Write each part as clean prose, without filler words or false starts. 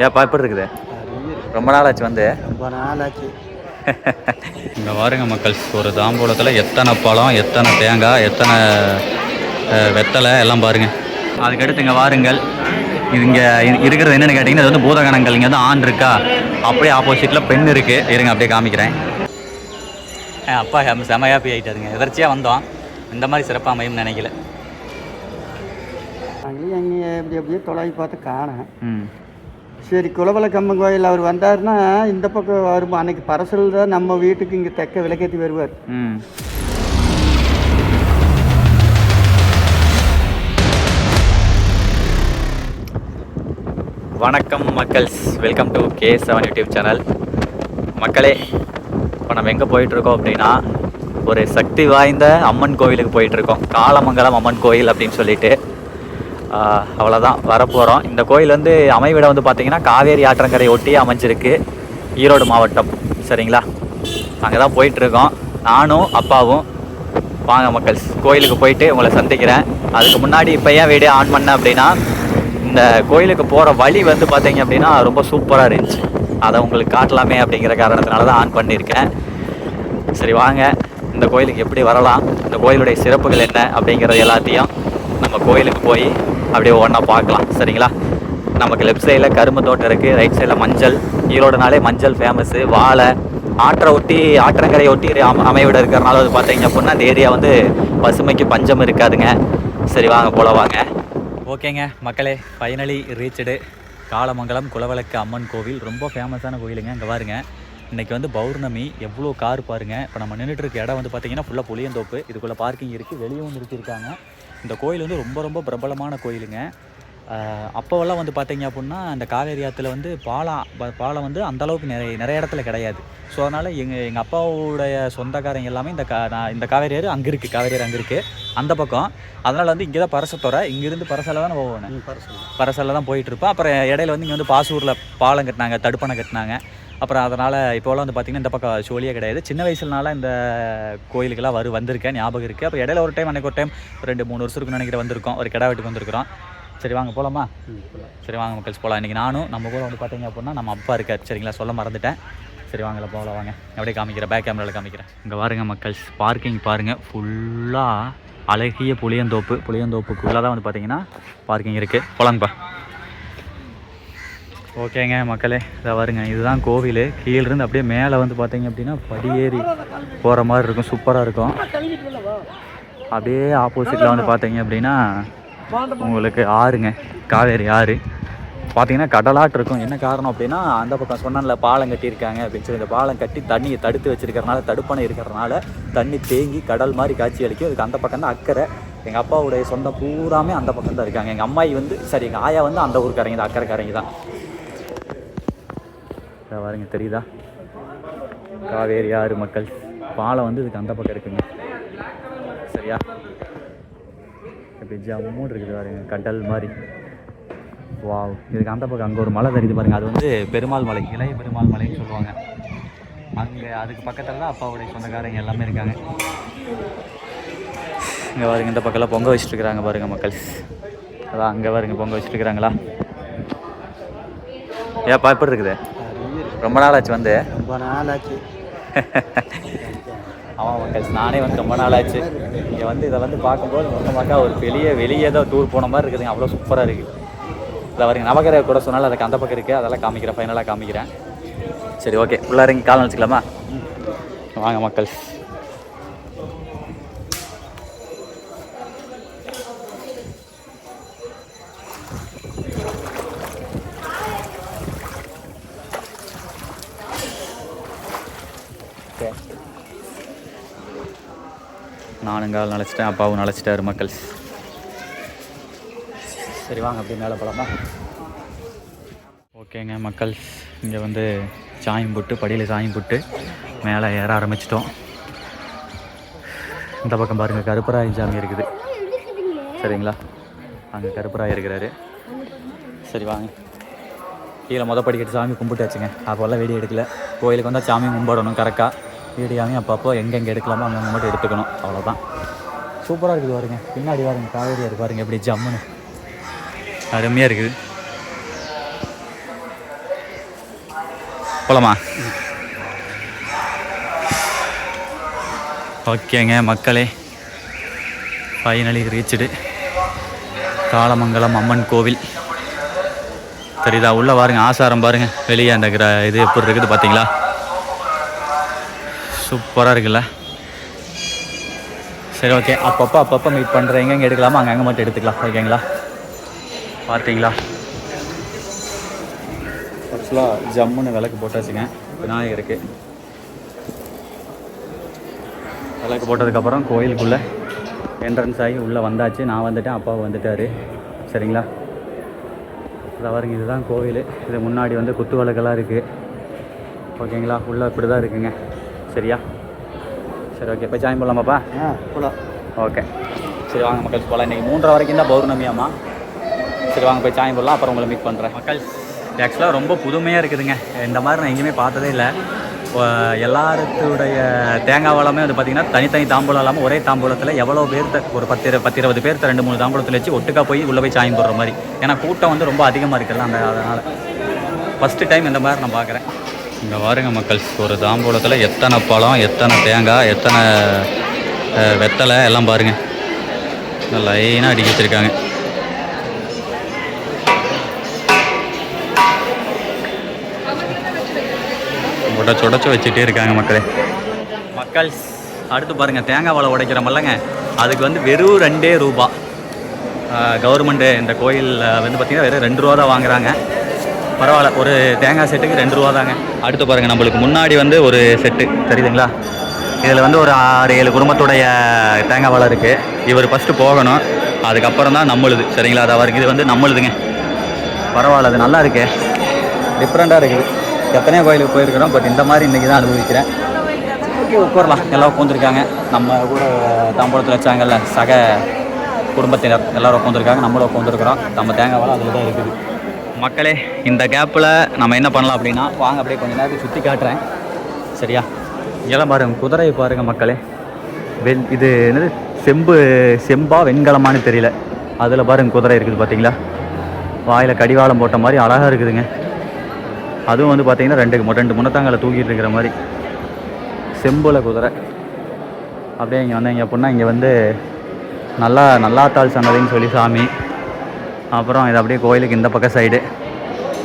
ஏப்பா எப்படி இருக்குது? ரொம்ப நாள் ஆச்சு வந்து. ரொம்ப நாள் ஆச்சு. இங்கே பாருங்க மக்கள், ஒரு தாம்பூலத்தில் எத்தனை பழம், எத்தனை தேங்காய், எத்தனை வெத்தலை எல்லாம் பாருங்க. அதுக்கடுத்து இங்கே வாருங்கள். இது இங்கே இருக்கிறது என்னென்னு கேட்டிங்கன்னா, இது வந்து பூதகணங்கள். இங்கே வந்து ஆண் இருக்கா, அப்படியே ஆப்போசிட்டில் பெண் இருக்குது. இருங்க அப்படியே காமிக்கிறேன். அப்பா செம ஹாப்பி ஆகிட்டாருங்க. எதர்ச்சியாக வந்தோம், இந்த மாதிரி சிறப்பாக அமையும்னு நினைக்கல. அங்கேயும் அங்கேயே எப்படி எப்படியே தொலைவி பார்த்து காணேன். சரி, குலவலக்கம்மன் கோயில் அவர் வந்தாருன்னா இந்த பக்கம் வரும். அன்னைக்கு பரசல் தான் நம்ம வீட்டுக்கு இங்கே தெக்க விளக்கேற்றி வருவார். வணக்கம் மக்கள்ஸ், welcome to K7 YouTube channel. மக்களே, இப்போ நம்ம எங்கே போயிட்டுருக்கோம் அப்படின்னா, ஒரு சக்தி வாய்ந்த அம்மன் கோவிலுக்கு போயிட்டுருக்கோம். காலமங்கலம் அம்மன் கோயில் அப்படின்னு சொல்லிட்டு. அவ்வளோதான், வரப்போகிறோம். இந்த கோயில் வந்து அமைவிடம் வந்து பார்த்திங்கன்னா காவேரி ஆற்றங்கரை ஒட்டி அமைஞ்சிருக்கு, ஈரோடு மாவட்டம். சரிங்களா, அங்கே தான் போயிட்டுருக்கோம். நானும் அப்பாவும். வாங்க மக்கள்ஸ், கோயிலுக்கு போயிட்டு உங்களை சந்திக்கிறேன். அதுக்கு முன்னாடி இப்போ ஏன் வீடியோ ஆன் பண்ணேன் அப்படின்னா, இந்த கோயிலுக்கு போகிற வழி வந்து பார்த்திங்க அப்படின்னா ரொம்ப சூப்பராக இருந்துச்சு. அதை உங்களுக்கு காட்டலாமே அப்படிங்கிற காரணத்தினால தான் ஆன் பண்ணியிருக்கேன். சரி வாங்க, இந்த கோயிலுக்கு எப்படி வரலாம், இந்த கோயிலுடைய சிறப்புகள் என்ன அப்படிங்கிறது எல்லாத்தையும் நம்ம கோயிலுக்கு போய் அப்படியே ஒவ்வொன்றா பார்க்கலாம். சரிங்களா, நமக்கு லெஃப்ட் சைடில் கரும்பு தோட்டம் இருக்குது, ரைட் சைடில் மஞ்சள். ஈரோடுனாலே மஞ்சள் ஃபேமஸ்ஸு. வாழை, ஆற்றங்கரையை ஒட்டி அமைவிட இருக்கிறனால வந்து பார்த்தீங்க அப்படின்னா இந்த ஏரியா வந்து பசுமைக்கு பஞ்சம் இருக்காதுங்க. சரி வாங்க போல வாங்க. ஓகேங்க மக்களே, ஃபைனலி ரீச்சடு காலமங்கலம் குலவிளக்கு அம்மன் கோவில். ரொம்ப ஃபேமஸான கோயிலுங்க. இங்கே பாருங்க, இன்றைக்கி வந்து பௌர்ணமி. எவ்வளோ கார் பாருங்கள். இப்போ நம்ம நின்றுட்டு இருக்க இடம் வந்து பார்த்திங்கன்னா ஃபுல்லாக புளியந்தோப்பு. இதுக்குள்ளே பார்க்கிங் இருக்குது, வெளியும் நிறுத்தியிருக்காங்க. இந்த கோயில் வந்து ரொம்ப ரொம்ப பிரபலமான கோயிலுங்க. அப்போவெல்லாம் வந்து பார்த்தீங்க அப்படின்னா இந்த காவேரி ஆற்றுல வந்து பாலம் வந்து அந்தளவுக்கு நிறைய இடத்துல கிடையாது. ஸோ அதனால் எங்கள் அப்பாவுடைய சொந்தக்காரங்க எல்லாமே இந்த காவேரி ஆறு அங்கே இருக்குது, காவேரி ஆறு அங்கே இருக்குது அந்த பக்கம். அதனால் வந்து இங்கே தான் பரசத்தோரை, இங்கேருந்து பரசலில் தான் போவேன். பரசலில் தான் போயிட்டுருப்போம். அப்புறம் இடையில வந்து இங்கே வந்து பாசூரில் பாலம் கட்டினாங்க, தடுப்பணை கட்டினாங்க. அப்புறம் அதனால் இப்போலாம் வந்து பார்த்திங்கன்னா இந்த பக்கம் சோழியே கிடையாது. சின்ன வயசுலனால இந்த கோயிலுக்கெல்லாம் வந்திருக்கேன், ஞாபகம் இருக்குது. அப்புறம் இடையில ஒரு டைம், அன்றைக்கி ஒரு டைம் 2-3 வருஷத்துக்கு நினைக்கிற வந்திருக்கோம், ஒரு கிடா வீட்டுக்கு வந்திருக்கிறோம். சரி வாங்க போகலாமா? சரி வாங்க மக்கள்ஸ் போகலாம். இன்றைக்கி நானும் நம்ம கூட வந்து பார்த்தீங்க அப்படின்னா நம்ம அப்பா இருக்கார். சரிங்களா, சொல்ல மறந்துட்டேன். சரி வாங்கல போகலாம் வாங்க. அப்படியே காமிக்கிறேன், பேக் கேமராவில் காமிக்கிறேன். இங்கே பாருங்கள் மக்கள்ஸ், பார்க்கிங் பாருங்கள். ஃபுல்லாக அழகிய புளியந்தோப்புக்குள்ளே தான் வந்து பார்த்தீங்கன்னா பார்க்கிங் இருக்குது. போகலாங்கப்பா. ஓகேங்க மக்களே, இதை வருங்க, இதுதான் கோவில். கீழிருந்து அப்படியே மேலே வந்து பார்த்தீங்க அப்படின்னா படியேறி போகிற மாதிரி இருக்கும், சூப்பராக இருக்கும். அப்படியே ஆப்போசிட்டில் வந்து பார்த்தீங்க அப்படின்னா உங்களுக்கு ஆறுங்க, காவேரி ஆறு. பார்த்தீங்கன்னா கடலாட்டு இருக்கும். என்ன காரணம் அப்படின்னா, அந்த பக்கம் சொன்னால பாலம் கட்டியிருக்காங்க அப்படின்னு சொல்லி, இந்த பாலம் கட்டி தண்ணியை தடுத்து வச்சிருக்கிறனால, தடுப்பணை இருக்கிறனால தண்ணி தேங்கி கடல் மாதிரி காட்சி அளிக்கும். இதுக்கு அந்த பக்கம் தான் அக்கறை. எங்கள் அப்பாவுடைய சொந்தம் பூராமே அந்த பக்கம் தான் இருக்காங்க. எங்கள் அம்மாயி வந்து எங்கள் ஆயா வந்து அந்த ஊருக்காரங்க தான், அக்கறைக்காரங்க தான். பாருங்க, தெரியுதா காவேரி ஆறு மக்கள். பாலம் வந்து இதுக்கு அந்த பக்கம் இருக்குங்க. சரியா, இப்படி ஜம்முன்னு இருக்குது பாருங்க, கடல் மாதிரி. வாவ், இதுக்கு அந்த பக்கம் அங்கே ஒரு மலை தெரியுது பாருங்கள், அது வந்து பெருமாள் மலை, இளைய பெருமாள் மலைன்னு சொல்லுவாங்க. அங்கே அதுக்கு பக்கத்தில் தான் அப்பாவுடைய சொந்தக்காரங்க எல்லாமே இருக்காங்க. இங்கே பாருங்க, இந்த பக்கம்லாம் பொங்க வச்சுட்டுருக்குறாங்க பாருங்கள் மக்கள். அதான் அங்கே பாருங்க பொங்க வச்சுட்டுருக்குறாங்களா. ஏப்பா எப்படி இருக்குது? ரொம்ப நாள் ஆச்சு வந்து. ரொம்ப நாள் ஆச்சு. ஆமாம் மக்கள், நானே வந்து ரொம்ப நாள் ஆச்சு. இங்கே வந்து இதை வந்து பார்க்கும்போது மொத்தமாக்கா ஒரு வெளியே தான் டூர் போன மாதிரி இருக்குதுங்க. அவ்வளோ சூப்பராக இருக்குது. இதை வரீங்க, நவகரை கூட சொன்னாலும் அதுக்கு அந்த பக்கம் இருக்குது, அதெல்லாம் காமிக்கிறேன், ஃபைனலாக காமிக்கிறேன். சரி ஓகே, உள்ளே இறங்கி கால் நினச்சிக்கலாமா? வாங்க மக்கள். நானும் கால் நினச்சிட்டேன், அப்பாவும் நினச்சிட்டாரு மக்கள். சரி வாங்க அப்படியே மேலே போகலாமா? ஓகேங்க மக்கள், இங்கே வந்து சாயம் போட்டு, படியில் சாயம் போட்டு மேலே ஏற ஆரம்பிச்சிட்டோம். இந்த பக்கம் பாருங்கள், கருப்பராயன் சாமி இருக்குது. சரிங்களா, அங்கே கருப்பராயர் இருக்கிறாரு. சரி வாங்க, கீழே படிக்கட்டு சாமி கும்பிட்டாச்சுங்க. அப்போல்லாம் வீடியோ எடுக்கல. கோயிலுக்கு வந்தால் சாமி கும்பிடணும் கரெக்டாக. வீடியோவையும் அப்பப்போ எங்கெங்கே எடுக்கலாமோ அங்கே மட்டும் எடுத்துக்கணும், அவ்வளோதான். சூப்பராக இருக்குது பாருங்க. பின்னாடி பாருங்க, காவேரியாக இருக்குது பாருங்க, எப்படி ஜம்முன்னு அருமையாக இருக்குது. போலாமா? ஓகேங்க மக்களே, ஃபைனலி ரீச்சுடு காலமங்கலம் அம்மன் கோவில். தெரியுதா? உள்ளே பாருங்க, ஆசாரம் பாருங்க, வெளியே அந்த இது எப்படி இருக்குது பார்த்தீங்களா? சூப்பராக இருக்குல்ல? சரி ஓகே, அப்பப்போ மீட் பண்ணுறேன். எங்கெங்கே எடுக்கலாமா அங்கே மட்டும் எடுத்துக்கலாம். ஓகேங்களா? பார்த்தீங்களா? ஆக்சுவலாக ஜம்முன்னு விளக்கு போட்டாச்சுங்க. விநாயகருக்கு விளக்கு போட்டதுக்கப்புறம் கோயிலுக்குள்ளே என்ட்ரன்ஸ் ஆகி உள்ளே வந்தாச்சு. நான் வந்துட்டேன், அப்பா வந்துட்டார். சரிங்களா? பாருங்க, இதுதான் கோவில். இது முன்னாடி வந்து குத்து விளக்கெல்லாம் இருக்குது. ஓகேங்களா? உள்ளே இப்படி தான் இருக்குங்க. சரியா? சரி ஓகே, இப்போ ஜாயின் பண்ணலாமாப்பா? போகலாம். ஓகே சரி வாங்க மக்கள் போகலாம். இன்றைக்கி 3:30 வரைக்கும் தான் பௌர்ணமியாம்மா. சரி வாங்க போய் ஜாயின் பண்ணலாம், அப்புறம் உங்களை மீட் பண்ணுறேன். மக்கள் ஆக்சுவலாக ரொம்ப புதுமையாக இருக்குதுங்க. இந்த மாதிரி நான் எங்கேயுமே பார்த்ததே இல்லை. எல்லாருடைய தேங்காய் வளமே வந்து பார்த்திங்கன்னா தனித்தனி தாம்பூலம் இல்லாமல் ஒரே தாம்பூலத்தில் எவ்வளோ பேர்த்த ஒரு 10-20 பேர்த்த 2-3 தாம்பூலத்தில் வச்சு ஒட்டுக்கா போய் உள்ளே போய் சாயம் போடுற மாதிரி. ஏன்னா கூட்டம் வந்து ரொம்ப அதிகமாக இருக்குல்ல, அதனால் ஃபஸ்ட்டு டைம் இந்த மாதிரி நான் பார்க்குறேன். இங்கே பாருங்க மக்கள், ஒரு தாம்பூலத்தில் எத்தனை பழம், எத்தனை தேங்காய், எத்தனை வெத்தலை எல்லாம் பாருங்கள், லைனாக அடிக்க வச்சுருக்காங்க. உடச்சு வச்சுட்டே இருக்காங்க மக்களே. மக்கள் அடுத்து பாருங்கள், தேங்காய் வாழை உடைக்கிறோமல்லங்க, அதுக்கு வந்து வெறும் 2 ரூபா. கவர்மெண்ட்டு இந்த கோயிலில் வந்து பார்த்திங்கன்னா வெறும் 2 ரூபா தான் வாங்குறாங்க. பரவாயில்ல, ஒரு தேங்காய் செட்டுக்கு 2 ரூபா தாங்க. அடுத்து பாருங்கள், நம்மளுக்கு முன்னாடி வந்து ஒரு செட்டு தெரியுதுங்களா? இதில் வந்து ஒரு 6-7 குடும்பத்துடைய தேங்காய் வாழை இருக்குது. இவர் ஃபஸ்ட்டு போகணும், அதுக்கப்புறம் தான் நம்மளுது. சரிங்களா? அது அவருக்கு இது வந்து நம்மளுதுங்க. பரவாயில்ல, அது நல்லா இருக்கு, டிஃப்ரெண்ட்டாக இருக்குது. எத்தனையோ கோயிலுக்கு போயிருக்கிறோம், பட் இந்த மாதிரி இன்றைக்கி தான் அனுபவிக்கிறேன். ஓகே உட்காரலாம். எல்லாம் உட்காந்துருக்காங்க. நம்ம கூட தாம்பூலத்தில் வச்சாங்கல்ல சக குடும்பத்தினர் எல்லோரும் உட்காந்துருக்காங்க, நம்மளும் உட்காந்துருக்குறோம். நம்ம தேங்காய் வாழை அதில் தான் இருக்குது. மக்களே, இந்த கேப்பில் நம்ம என்ன பண்ணலாம் அப்படின்னா, வாங்க அப்படியே கொஞ்சம் நேரத்துக்கு சுற்றி காட்டுறேன். சரியா? இங்கெல்லாம் பாருங்கள், குதிரையை பாருங்கள் மக்களே. இது என்னது, செம்பா வெண்கலமானு தெரியல. அதில் பாருங்கள் குதிரை இருக்குது பார்த்தீங்களா? வாயில் கடிவாளம் போட்ட மாதிரி அழகாக இருக்குதுங்க. அதுவும் வந்து பார்த்திங்கன்னா 2 முன்னத்தாங்களை தூக்கிட்டு இருக்கிற மாதிரி செம்புல குதிரை. அப்படியே இங்கே வந்தீங்க அப்படின்னா, இங்கே வந்து நல்லாத்தாள் சன்னதின்னு சொல்லி சாமி. அப்புறம் இது அப்படியே கோயிலுக்கு இந்த பக்கம் சைடு,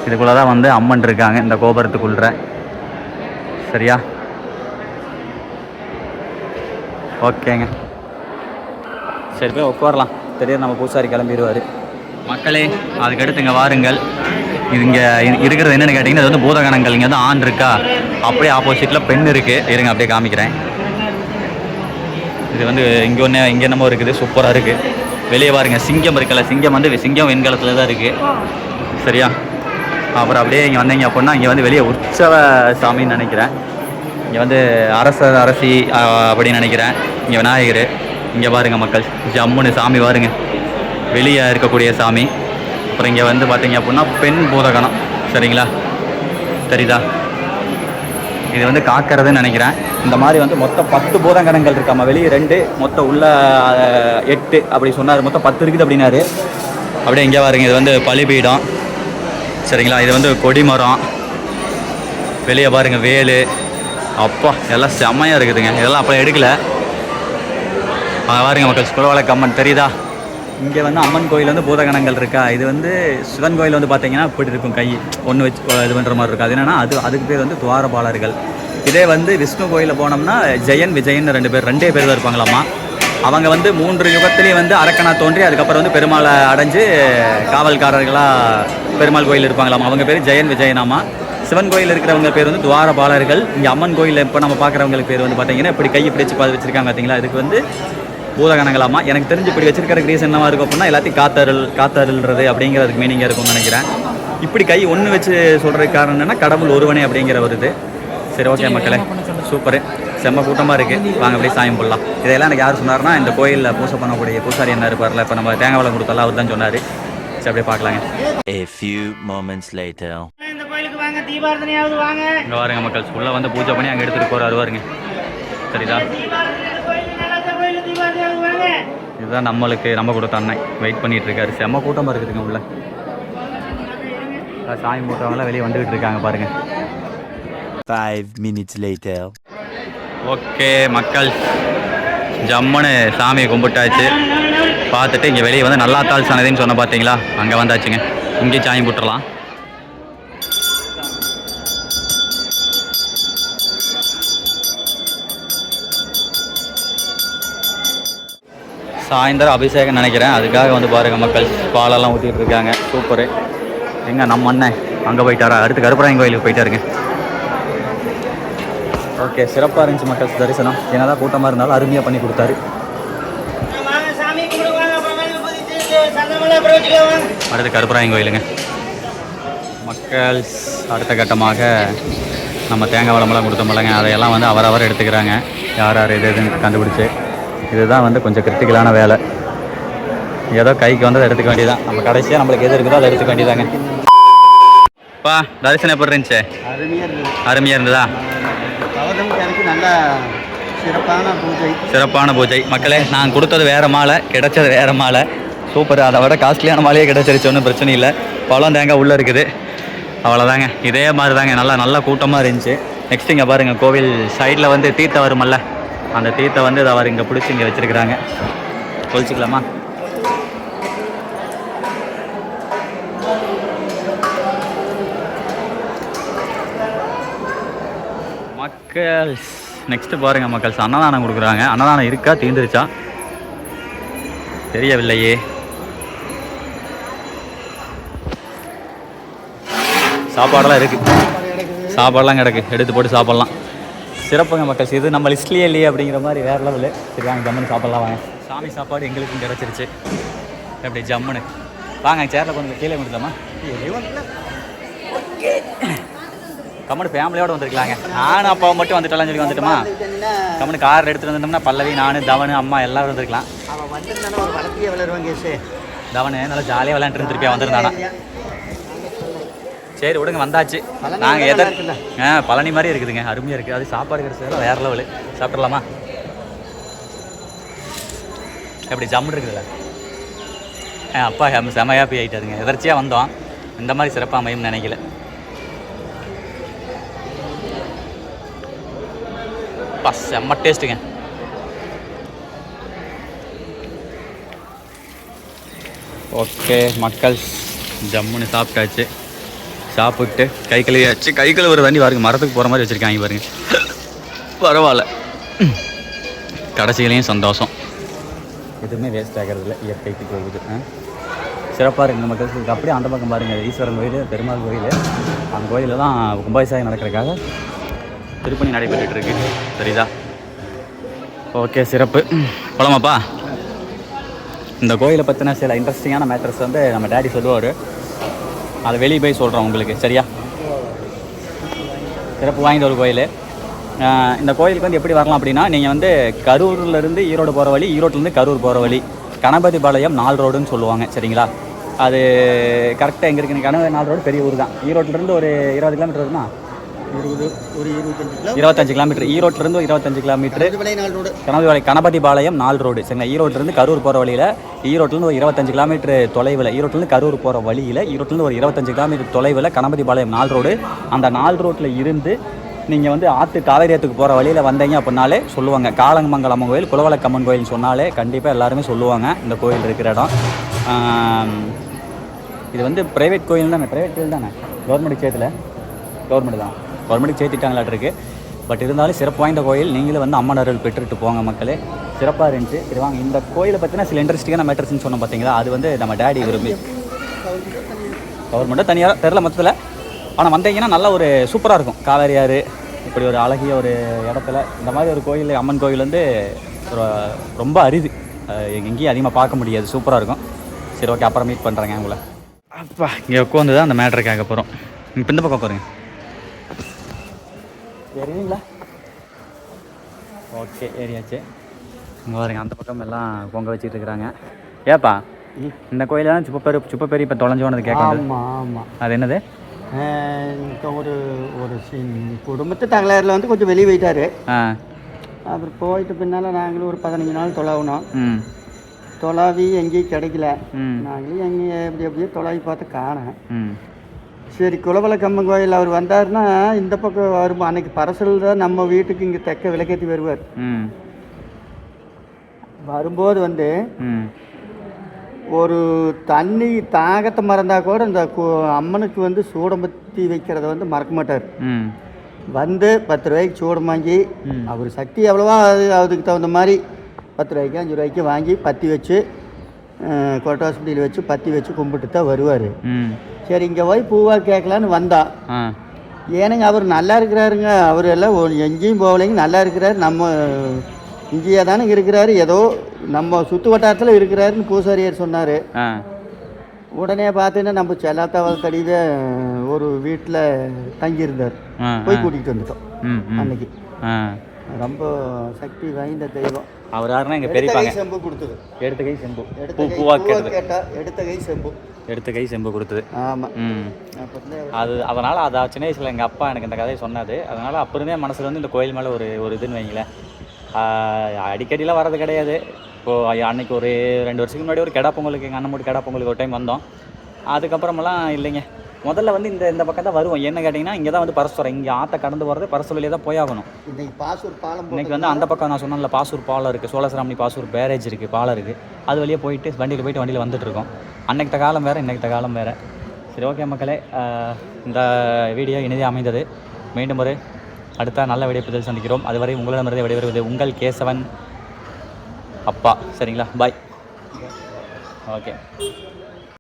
இதுக்குள்ளே தான் வந்து அம்மன் இருக்காங்க, இந்த கோபுரத்துக்குள்ள. சரியா? ஓகேங்க, சரி போய் உட்காரலாம். திடீர்னு நம்ம பூசாரி கிளம்பிடுவார். மக்களே அதுக்கடுத்து இங்கே வாருங்கள். இது இங்கே இருக்கிறது என்னென்னு கேட்டிங்கன்னா, இது வந்து பூதகணங்கள். இங்கே வந்து ஆண் இருக்கா, அப்படியே ஆப்போசிட்டில் பெண் இருக்குது. இருங்க அப்படியே காமிக்கிறேன். இது வந்து இங்கே ஒன்று, இங்கே என்னமோ இருக்குது, சூப்பராக இருக்குது. வெளியே பாருங்கள், சிங்கம் இருக்குல்ல, சிங்கம் வந்து சிங்கம் வெண்கலத்தில் தான் இருக்குது. சரியா? அப்புறம் அப்படியே இங்கே வந்தீங்க அப்படின்னா, இங்கே வந்து வெளியே உற்சவ சாமின்னு நினைக்கிறேன். இங்கே வந்து அரசி அப்படின்னு நினைக்கிறேன். இங்கே விநாயகர். இங்கே பாருங்கள் மக்கள், ஜம்முன்னு சாமி பாருங்கள், வெளியே இருக்கக்கூடிய சாமி. அப்புறம் இங்கே வந்து பார்த்தீங்க அப்படின்னா பெண் பூதகணம். சரிங்களா? தெரியுதா? இது வந்து காக்கிறதுன்னு நினைக்கிறேன். இந்த மாதிரி வந்து மொத்தம் 10 பூதகணங்கள் இருக்காம, வெளியே 2, மொத்தம் உள்ள 8 அப்படி சொன்னார். மொத்தம் 10 இருக்குது அப்படின்னாரு. அப்படியே இங்கே பாருங்க, இது வந்து பலிபீடம். சரிங்களா? இது வந்து கொடிமரம். வெளியே பாருங்கள் வேலு. அப்பா எல்லாம் செம்மையாக இருக்குதுங்க. இதெல்லாம் அப்போ எடுக்கலை. பாருங்க மக்கள், குலவளக்கு அம்மன் தெரியுதா? இங்கே வந்து அம்மன் கோயில் வந்து பூதகணங்கள் இருக்கா. இது வந்து சிவன் கோயில் வந்து பார்த்தீங்கன்னா இப்படி இருக்கும், கை ஒன்று வச்சு இது பண்ணுற மாதிரி இருக்கும். அது என்னென்னா அதுக்கு பேர் வந்து துவாரபாலர்கள். இதே வந்து விஷ்ணு கோயிலில் போனோம்னா ஜெயன் விஜயன் 2 பேர் தான் இருப்பாங்களாம்மா. அவங்க வந்து 3 யுகத்துலேயும் வந்து அரக்கனா தோன்றி அதுக்கப்புறம் வந்து பெருமாளை அடைஞ்சு காவல்காரர்களாக பெருமாள் கோயில் இருப்பாங்களாம்மா. அவங்க பேர் ஜெயன் விஜயனாமா. சிவன் கோயில் இருக்கிறவங்க பேர் வந்து துவாரபாலர்கள். இங்கே அம்மன் கோயிலில் இப்போ நம்ம பார்க்குறவங்களுக்கு பேர் வந்து பார்த்தீங்கன்னா இப்படி கையை பிடிச்சி வச்சுருக்காங்க பார்த்தீங்களா. இதுக்கு வந்து பூதகணங்களாமா. எனக்கு தெரிஞ்சு இப்படி வச்சிருக்கிறதுக்கு ரீசன் என்னவா இருக்கும் அப்படின்னா, எல்லாத்தையும் காத்தருள்றது அப்படிங்கிறதுக்கு மீனிங்காக இருக்கும்னு நினைக்கிறேன். இப்படி கை ஒன்று வச்சு சொல்கிறதுக்கு காரணம் என்னென்னா, கடவுள் ஒருவனே அப்படிங்கிற வருது. சரி ஓகே மக்களே, சூப்பரு, செம்ம கூட்டமாக இருக்குது. வாங்க அப்படியே சாயம் போடலாம். இதெல்லாம் எனக்கு யார் சொன்னார்னா, இந்த கோயிலில் பூசை பண்ணக்கூடிய பூசாரி என்ன இருப்பார்ல, இப்போ நம்ம தேங்காய் வளம் கொடுத்தாலும் அவர் தான் சொன்னார். சரி அப்படியே பார்க்கலாங்க. A few moments later. இந்த கோயிலுக்கு வாங்க, தீபாரதனையாவது வாங்க. இங்கே வாருங்க மக்கள், உள்ளே வந்து பூஜை பண்ணி அங்கே எடுத்துகிட்டு போகிறாரு பாருங்க. சரிதா? இதுதான் நம்ம கொடுத்த அண்ணன் வெயிட் பண்ணிட்டு இருக்காரு. செம்ம கூட்டமாக இருக்குதுங்க. உள்ள சாமி மூட்டவங்களாம் வெளியே வந்துகிட்டு இருக்காங்க பாருங்க. 5 minutes later. ஓகே மக்கள், ஜம்முன்னு சாமியை கும்பிட்டாச்சு. பார்த்துட்டு இங்கே வெளியே வந்து நல்லாத்தாள் சன்னதின்னு சொன்ன பார்த்தீங்களா, அங்கே வந்தாச்சுங்க. இங்கேயும் சாமி போட்டுடலாம். சாயந்தரம் அபிஷேகம் நினைக்கிறேன், அதுக்காக வந்து பாருங்கள் மக்கள், பாலெல்லாம் ஊற்றிட்டு இருக்காங்க. சூப்பரு. எங்கே நம்ம அண்ணன் அங்கே போயிட்டாரா? அடுத்து கருப்பராயன் கோயிலுக்கு போயிட்டாருங்க. ஓகே, சிறப்பாக இருந்துச்சு மக்கள் தரிசனம். என்னதான் கூட்டமாக இருந்தாலும் அருமையாக பண்ணி கொடுத்தாரு. வாங்க சாமி கும்பிடுவாங்க, பகல் புதிச்சு சந்தனமெல்லாம் அப்புறம் வச்சுக்கோங்க. அடுத்து கருப்பராயன் கோயிலுங்க மக்கள். அடுத்த கட்டமாக நம்ம தேங்காய் வளமெல்லாம் கொடுத்தோம்லங்க, அதையெல்லாம் வந்து அவரவர் எடுத்துக்கிறாங்க. யார் யார் எது எதுன்னு கண்டுபிடிச்சி. இதுதான் வந்து கொஞ்சம் கிரிட்டிக்கலான வேலை. ஏதோ கைக்கு வந்து அதை எடுத்துக்க வேண்டியதான். நம்ம கடைசியாக நம்மளுக்கு எது இருக்குதோ அதை எடுத்துக்க வேண்டியதாங்க. பா, தரிசனம் எப்படி இருந்துச்சு? அருமையாக இருந்ததா? எனக்கு நல்லா சிறப்பான பூஜை மக்களே. நான் கொடுத்தது வேறு மாலை, கிடைச்சது வேறு மாலை. சூப்பர். அதை விட காஸ்ட்லியான மாலையே கிடைச்சிருச்சு, ஒன்றும் பிரச்சனை இல்லை. பழம் தேங்காய் உள்ளே இருக்குது, அவ்வளோதாங்க. இதே மாதிரி தாங்க, நல்லா கூட்டமாக இருந்துச்சு. நெக்ஸ்ட் இங்கே பாருங்கள், கோவில் சைடில் வந்து தீர்த்தம் வருமல்ல, அந்த தீர்த்தை வந்து இதை அவர் இங்கே பிடிச்சி இங்கே வச்சுருக்கிறாங்க. தொழிச்சிக்கலாமா? மக்கள் நெக்ஸ்ட்டு பாருங்கள் மக்கள், அன்னதானம் கொடுக்குறாங்க. அன்னதானம் இருக்கா, தீர்ந்துருச்சா தெரியவில்லையே. சாப்பாடெல்லாம் இருக்குது, சாப்பாடெல்லாம் கிடக்கு, எடுத்து போட்டு சாப்பிட்லாம். சிறப்புங்க மக்கள். இது நம்ம லிஸ்ட்லேயே இல்லையே அப்படிங்கிற மாதிரி வேறு லெவலு. சரி வாங்க, ஜம்முன்னு சாப்பிட்லாம் வாங்க. சாமி சாப்பாடு எங்களுக்கும் கிடச்சிருச்சு. எப்படி ஜம்முன்னு வாங்க, சேரில் கொஞ்சம் கீழே கொடுக்கலாமா? கம்முன்னு ஃபேமிலியோடு வந்துருக்கலாங்க. நானும் அப்பாவை மட்டும் வந்துட்டலாம் சொல்லி வந்துட்டோமா. கம்முன்னு கார் எடுத்துகிட்டு வந்துட்டோம்னா பல்லவி, நான், தவனு, அம்மா எல்லோரும் வந்துருக்கலாம். அவன் வந்துருந்தானே ஒரு வளர்த்தியே விளையாடுவாங்க. தவனு நல்லா ஜாலியாக விளையாண்டுட்டு திருப்பியா வந்திருந்தானா. சரி விடுங்க, வந்தாச்சு. நாங்கள் பழனி மாதிரி இருக்குதுங்க, அருமையாக இருக்குது. அது சாப்பாடு கிடைச்சதுல வேறு லெவலு. சாப்பிட்றலாமா? எப்படி ஜம்முன்னு இருக்குதுல்ல? அப்பா செம ஹாப்பி ஆகிட்டாருங்க. எதர்ச்சியாக வந்தோம், இந்த மாதிரி சிறப்பாக அமையும்னு நினைக்கல. செம்ம டேஸ்ட்டுங்க. ஓகே மக்கள், ஜம்முன்னு சாப்பிட்டாச்சு. சாப்பிட்டு கை கழுவியாச்சு. கை கழுவுற தண்ணி பாருங்க, மரத்துக்கு போகிற மாதிரி வச்சுருக்காங்க பாருங்க. பரவாயில்ல, கடைசிகளையும் சந்தோஷம். எதுவுமே வேஸ்ட் ஆகிறது இல்லை, இயற்கைக்கு போகுது. சிறப்பாக இருக்குங்க மக்கள். அப்படியே அந்த பக்கம் பாருங்கள், ஈஸ்வரன் கோயில், பெருமாள் கோயில். அந்த கோயிலில் தான் கும்பாபிஷேகம் நடக்கிறதுக்காக திருப்பணி நடைபெற்றுருக்கு. சரிதா? ஓகே, சிறப்பு. போலாமாப்பா? இந்த கோயிலை பற்றின சில இன்ட்ரெஸ்டிங்கான மேட்டர்ஸ் வந்து நம்ம டேடி சொல்லுவார், அதை வெளியே போய் சொல்கிறோம் உங்களுக்கு. சரியா? சிறப்பு வாய்ந்த ஒரு கோயில். இந்த கோயிலுக்கு வந்து எப்படி வரலாம் அப்படின்னா, நீங்கள் வந்து கரூர்லேருந்து ஈரோடு போகிற வழி, ஈரோட்டிலேருந்து கரூர் போகிற வழி, கணபதி பாளையம் 4 ரோடுன்னு சொல்லுவாங்க. சரிங்களா? அது கரெக்டாக எங்கே இருக்குன்னு, கணபதி 4 ரோடு பெரிய ஊர் தான். ஈரோட்டிலேருந்து ஒரு 20 கிலோமீட்டர் வருமா? 25 கிலோமீட்டர். ஈரோட்டிலேருந்து 25 கிலோமீட்டர். கணபதி பாளையம் 4 ரோடு. சரிங்களா? ஈரோட்டிலேருந்து கரூர் போகிற வழியில், ஈரோட்டிலேருந்து ஒரு 25 கிலோமீட்டர் தொலைவில், ஈரோட்டிலேருந்து கரூர் போகிற வழியில், ஈரோட்டிலேருந்து ஒரு 25 கிலோமீட்டர் தொலைவில் கணபதி பாளையம் 4 ரோடு. அந்த 4 ரோட்டில் இருந்து நீங்கள் வந்து காவேரி ஆற்றுக்கு போகிற வழியில் வந்தீங்க அப்படின்னாலே சொல்லுவாங்க, காலமங்கலம் கோயில், குலவலக்கம்மன் கோயில்னு சொன்னாலே கண்டிப்பாக எல்லாருமே சொல்லுவாங்க இந்த கோயில் இருக்கிற இடம். இது வந்து ப்ரைவேட் கோயில் தானே? ப்ரைவேட் கோயில் தானே? கவர்மெண்ட்டுக்கு சேர்த்துல? கவர்மெண்ட் தான், கவர்மெண்ட்டுக்கு சேர்த்துட்டாங்களாட்டிருக்கு. பட் இருந்தாலும் சிறப்பு வாய்ந்த கோயில். நீங்களும் வந்து அம்மன் அருள் பெற்றுட்டு போங்க மக்களே. சிறப்பாக இருந்துச்சு. சரி வாங்க, இந்த கோயிலை பற்றினா சில இன்ட்ரெஸ்டிங்கான மேட்டர்ஸ்ன்னு சொன்னோம் பார்த்தீங்களா, அது வந்து நம்ம டேடி விரும்பி. கவர்மெண்ட்டும் தனியாக தெரில மொத்தத்தில். ஆனால் வந்தீங்கன்னா நல்லா ஒரு சூப்பராக இருக்கும். காவேரி ஆறு இப்படி ஒரு அழகிய ஒரு இடத்துல இந்த மாதிரி ஒரு கோயில், அம்மன் கோயில் வந்து ரொம்ப அரிது, எங்கேயும் அதிகமாக பார்க்க முடியாது. சூப்பராக இருக்கும். சரி ஓகே, அப்புறம் மீட் பண்ணுறேங்க உங்களை. அப்பா இங்கே உட்காந்து தான் அந்த மேட்ரு கேட்க போகிறோம். இப்போ இந்த பக்கம் பாருங்க, தெரியுங்களா? ஓகே, ஏரியாச்சு. இங்கே பாருங்க, அந்த பக்கம் எல்லாம் பொங்க வச்சுட்டு இருக்கிறாங்க. ஏப்பா இந்த கோயிலெல்லாம் சுப்பப்பேரி இப்போ தொலைஞ்சோனது கேட்காது. ஆமாம். அது என்னது? ஒரு ஒரு குடும்பத்து தகவலில் வந்து கொஞ்சம் வெளியே போயிட்டாரு. அப்புறம் போயிட்டு பின்னால் நாங்களும் ஒரு 15 நாள் தொலைவினோம். தொலாவி எங்கேயும் கிடைக்கல. நாங்களும் எப்படியோ தொலாவி பார்த்து காணோம். சரி குலவலக்கம்மன் கோயில் அவர் வந்தாருன்னா இந்த பக்கம் வரும். அன்னைக்கு பரசல் தான் நம்ம வீட்டுக்கு இங்கே தெக்க விளக்கேற்றி வருவார். ம் வரும்போது வந்து ம் ஒரு தண்ணி தாகத்தை மறந்தால் கூட இந்த அம்மனுக்கு வந்து சூடம்பத்தி வைக்கிறத வந்து மறக்க மாட்டார். ம் வந்து 10 ரூபாய்க்கு சூடம் வாங்கி அவர் சக்தி எவ்வளவோ அதுக்கு தகுந்த மாதிரி 10 ரூபாய்க்கு 5 ரூபாய்க்கு வாங்கி பற்றி வச்சு கொட்டாஸ்பட்டியில் வச்சு பற்றி வச்சு கும்பிட்டு தான் வருவார். ம் சரி இங்கே போய் பூவாக கேட்கலான்னு வந்தான். ஆ ஏனுங்க அவர் நல்லா இருக்கிறாருங்க, அவர் எல்லாம் எங்கேயும் போகலைங்க, நல்லா இருக்கிறாரு, நம்ம இங்கேயே தானே இருக்கிறாரு, ஏதோ நம்ம சுற்று வட்டாரத்தில் இருக்கிறாருன்னு பூசாரியார் சொன்னார். ஆ உடனே பார்த்தீங்கன்னா நம்ம செல்லாத்தவள் தடியில் ஒரு வீட்டில் தங்கியிருந்தார். ஆ போய் கூட்டிகிட்டு வந்துட்டோம் ம் ம் அன்னைக்கு. ஆ ரொம்ப சக்தி வாய்ந்த தெய்வம். அவர் யாருன்னா எங்கள் எடுத்த கை பெரியப்பாங்க. செம்பு கொடுத்தது. எடுத்த கை செம்பு எடுத்த பூ கை பூவாக பூவா கேட்டது. கேட்டா எடுத்த கை செம்பு. எடுத்த கை செம்பு கொடுத்தது. ஆமாம். ம் அது அதனால் அது சின்ன வயசில் எங்கள் அப்பா எனக்கு இந்த கதையை சொன்னது. அதனால் அப்போ இருந்தே மனசில் வந்து இந்த கோயில் மேலே ஒரு இதுன்னு வைங்களேன். அடிக்கடிலாம் வர்றது கிடையாது. இப்போது அன்னைக்கு ஒரு 2 வருஷத்துக்கு முன்னாடி ஒரு கெடா பொங்கலுக்கு எங்கள் அண்ணன் மட்டும் கெடா பொங்கலுக்கு ஒரு டைம் வந்தோம். அதுக்கப்புறமெல்லாம் இல்லைங்க. முதல்ல வந்து இந்த பக்கம் தான் வருவோம். என்ன கேட்டிங்கன்னா இங்கே தான் வந்து பரஸ்வரம், இங்கே ஆற்ற கடந்து போகிறது பரஸ்வரிலே தான் போயாகணும். இன்னைக்கு பாசூர் பாலம் இன்றைக்கி வந்து அந்த பக்கம் நான் சொன்னேன்ல பாசூர் பாலம் இருக்குது, சோழசிராமணி பாசூர் பேரேஜ் இருக்குது, பாலம் இருக்குது. அது வழியே போயிட்டு வண்டியில் வந்துட்டுருக்கோம். அன்னைக்கிட்ட காலம் வேறு, இன்னைக்கிட்ட காலம் வேறு. சரி ஓகே மக்களே, இந்த வீடியோ இனிதே அமைந்தது. மீண்டும் ஒரு அடுத்த நல்ல விடைப்பதில் சந்திக்கிறோம். அதுவரை உங்களிடமிருந்து விடைபெறுவது உங்கள் கேசவன் அப்பா. சரிங்களா, பாய். ஓகே.